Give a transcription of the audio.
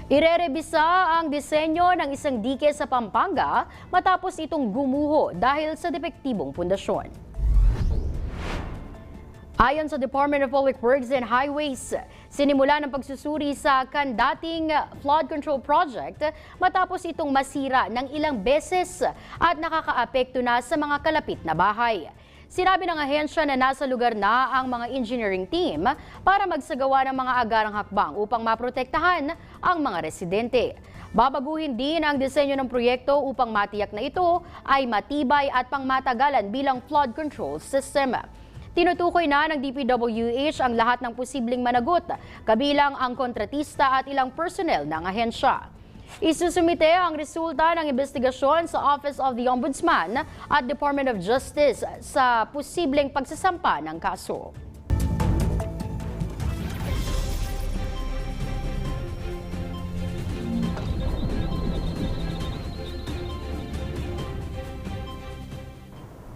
Irerebisa ang disenyo ng isang dike sa Pampanga matapos itong gumuho dahil sa depektibong pundasyon. Ayon sa Department of Public Works and Highways, sinimulan ang pagsusuri sa candating flood control project matapos itong masira ng ilang beses at nakakapekto na sa mga kalapit na bahay. Sinabi ng ahensya na nasa lugar na ang mga engineering team para magsagawa ng mga agarang hakbang upang maprotektahan ang mga residente. Babaguhin din ang disenyo ng proyekto upang matiyak na ito ay matibay at pangmatagalan bilang flood control system. Tinutukoy na ng DPWH ang lahat ng posibleng managot, kabilang ang kontratista at ilang personnel ng ahensya. Isusumite ang resulta ng investigasyon sa Office of the Ombudsman at Department of Justice sa posibleng pagsasampa ng kaso.